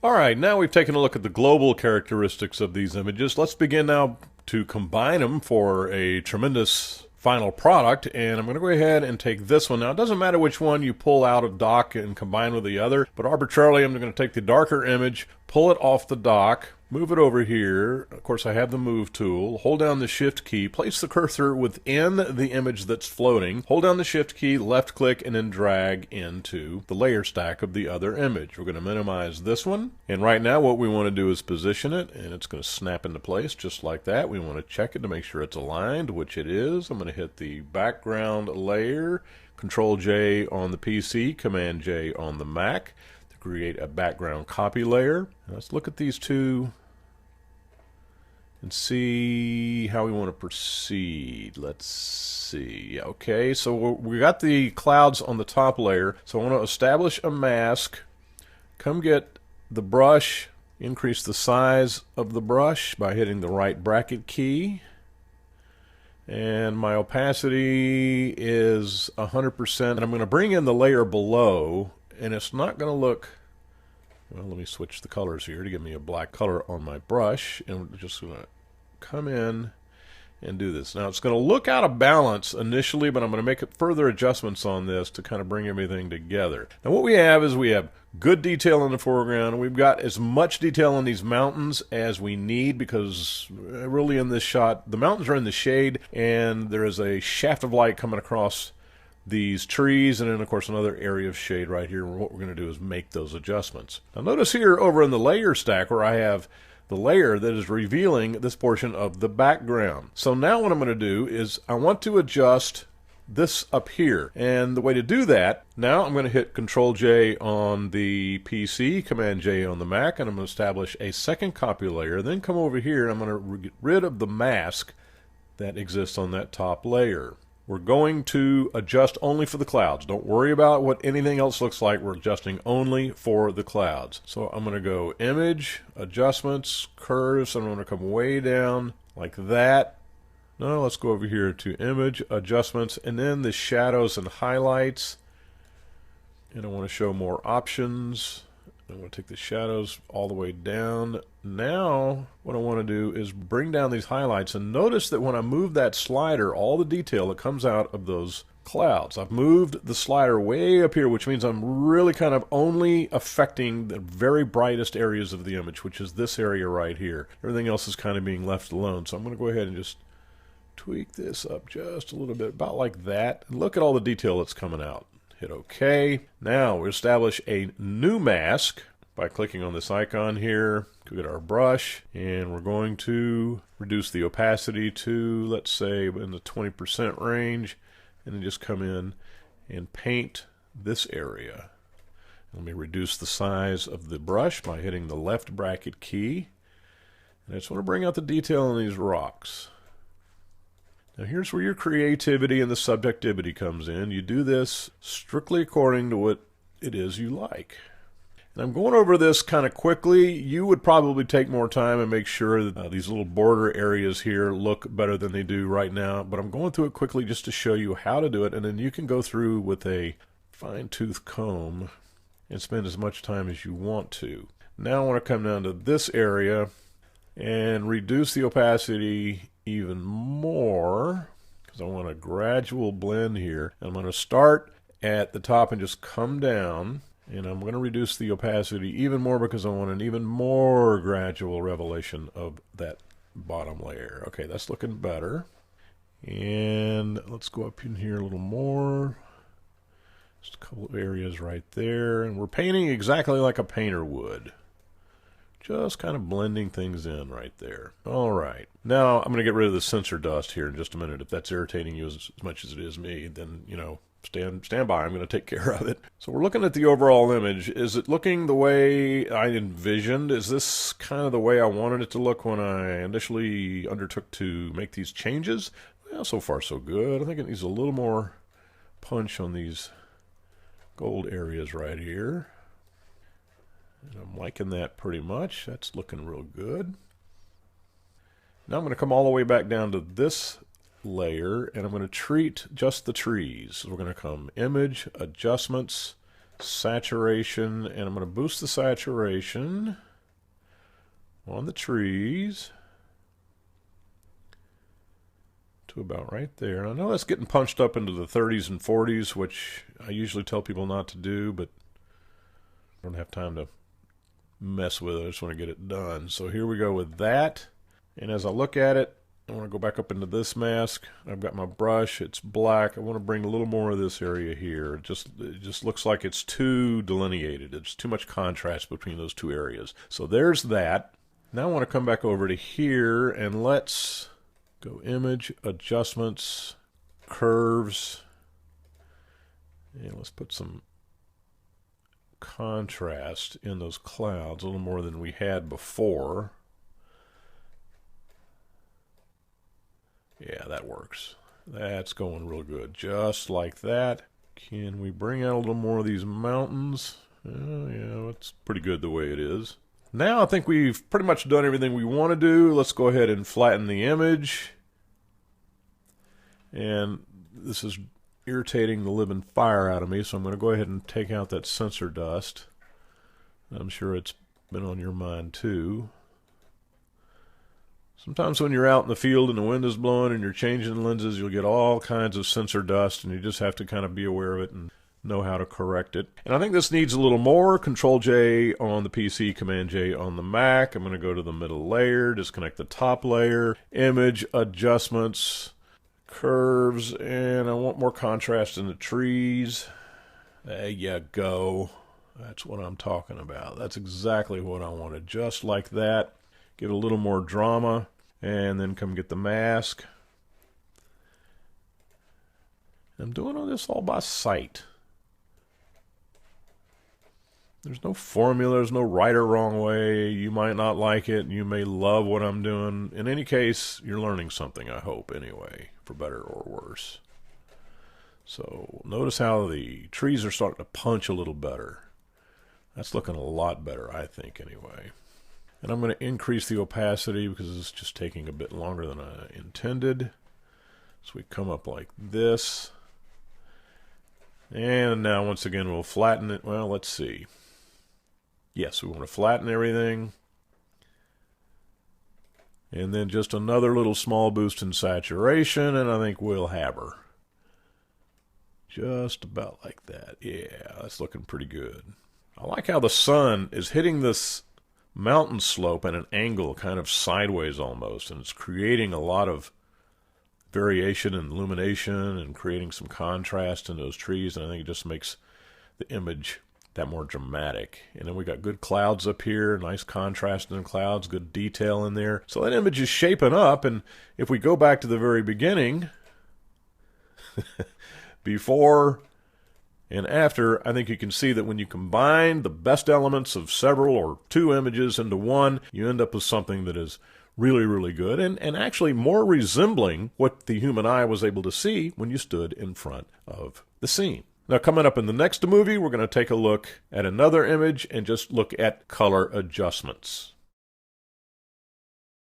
Alright, now we've taken a look at the global characteristics of these images. Let's begin now to combine them for a tremendous final product. And I'm going to go ahead and take this one. Now, it doesn't matter which one you pull out of dock and combine with the other, but arbitrarily I'm going to take the darker image, pull it off the dock, move it over here. Of course, I have the move tool. Hold down the shift key, place the cursor within the image that's floating. Hold down the shift key, left click, and then drag into the layer stack of the other image. We're going to minimize this one. And right now what we want to do is position it, and it's going to snap into place just like that. We want to check it to make sure it's aligned, which it is. I'm going to hit the background layer, Control J on the PC, Command J on the Mac to create a background copy layer. Now let's look at these two and see how we want to proceed. Let's see. Okay, so we got the clouds on the top layer. So I want to establish a mask. Come get the brush, increase the size of the brush by hitting the right bracket key. And my opacity is 100%. And I'm going to bring in the layer below, and it's not going to look... Well, let me switch the colors here to give me a black color on my brush, and we're just going to come in and do this. Now, it's going to look out of balance initially, but I'm going to make further adjustments on this to kind of bring everything together. Now, what we have is we have good detail in the foreground. We've got as much detail in these mountains as we need because really in this shot, the mountains are in the shade, and there is a shaft of light coming across these trees, and then of course another area of shade right here. What we're going to do is make those adjustments. Now notice here over in the layer stack where I have the layer that is revealing this portion of the background. So now what I'm going to do is I want to adjust this up here, and the way to do that, now I'm going to hit Control J on the PC, Command J on the Mac, and I'm going to establish a second copy layer. Then come over here and I'm going to get rid of the mask that exists on that top layer. We're going to adjust only for the clouds. Don't worry about what anything else looks like. We're adjusting only for the clouds. So I'm going to go Image, Adjustments, Curves. I'm going to come way down like that. Now let's go over here to Image, Adjustments, and then the Shadows and Highlights. And I want to show more options. I'm going to take the shadows all the way down. Now, what I want to do is bring down these highlights, and notice that when I move that slider, all the detail that comes out of those clouds. I've moved the slider way up here, which means I'm really kind of only affecting the very brightest areas of the image, which is this area right here. Everything else is kind of being left alone. So I'm going to go ahead and just tweak this up just a little bit, about like that. And look at all the detail that's coming out. Hit OK. Now we establish a new mask by clicking on this icon here. Go get our brush, and we're going to reduce the opacity to, let's say, in the 20% range, and then just come in and paint this area. Let me reduce the size of the brush by hitting the left bracket key. And I just want to bring out the detail in these rocks. Now here's where your creativity and the subjectivity comes in. You do this strictly according to what it is you like. And I'm going over this kind of quickly. You would probably take more time and make sure that these little border areas here look better than they do right now. But I'm going through it quickly just to show you how to do it. And then you can go through with a fine-tooth comb and spend as much time as you want to. Now I want to come down to this area and reduce the opacity even more because I want a gradual blend here. I'm going to start at the top and just come down, and I'm going to reduce the opacity even more because I want an even more gradual revelation of that bottom layer. Okay, that's looking better. And let's go up in here a little more. Just a couple of areas right there, and we're painting exactly like a painter would. Just kind of blending things in right there. All right. Now I'm going to get rid of the sensor dust here in just a minute. If that's irritating you as much as it is me, then, you know, stand by. I'm going to take care of it. So we're looking at the overall image. Is it looking the way I envisioned? Is this kind of the way I wanted it to look when I initially undertook to make these changes? Well, so far so good. I think it needs a little more punch on these gold areas right here. And I'm liking that pretty much. That's looking real good. Now I'm going to come all the way back down to this layer, and I'm going to treat just the trees. So we're going to come Image, Adjustments, saturation, and I'm going to boost the saturation on the trees to about right there. I know that's getting punched up into the 30s and 40s, which I usually tell people not to do, but I don't have time to mess with it. I just want to get it done. So here we go with that. And as I look at it, I want to go back up into this mask. I've got my brush. It's black. I want to bring a little more of this area here. It just looks like it's too delineated. It's too much contrast between those two areas. So there's that. Now I want to come back over to here and let's go Image, Adjustments, Curves, and let's put some contrast in those clouds, a little more than we had before. Yeah, that works. That's going real good. Just like that. Can we bring out a little more of these mountains? Yeah, it's pretty good the way it is. Now I think we've pretty much done everything we want to do. Let's go ahead and flatten the image. And this is irritating the living fire out of me, so I'm going to go ahead and take out that sensor dust. I'm sure it's been on your mind too. Sometimes when you're out in the field and the wind is blowing and you're changing lenses, you'll get all kinds of sensor dust, and you just have to kind of be aware of it and know how to correct it. And I think this needs a little more. Control-J on the PC, Command-J on the Mac. I'm going to go to the middle layer, disconnect the top layer, Image, Adjustments, Curves, and I want more contrast in the trees. There you go. That's what I'm talking about. That's exactly what I wanted. Just like that. Give it a little more drama, and then come get the mask. I'm doing all this all by sight. There's no formula, there's no right or wrong way. You might not like it, and you may love what I'm doing. In any case, you're learning something, I hope, anyway, for better or worse. So notice how the trees are starting to punch a little better. That's looking a lot better, I think, anyway. And I'm going to increase the opacity because it's just taking a bit longer than I intended. So we come up like this. And now once again we'll flatten it. Well, let's see. Yes, we want to flatten everything. And then just another little small boost in saturation, and I think we'll have her. Just about like that. Yeah, that's looking pretty good. I like how the sun is hitting this mountain slope at an angle, kind of sideways almost, and it's creating a lot of variation and illumination and creating some contrast in those trees, and I think it just makes the image that more dramatic. And then we got good clouds up here, nice contrast in the clouds, good detail in there. So that image is shaping up, and if we go back to the very beginning, before and after, I think you can see that when you combine the best elements of several or two images into one, you end up with something that is really, really good and actually more resembling what the human eye was able to see when you stood in front of the scene. Now, coming up in the next movie, we're going to take a look at another image and just look at color adjustments.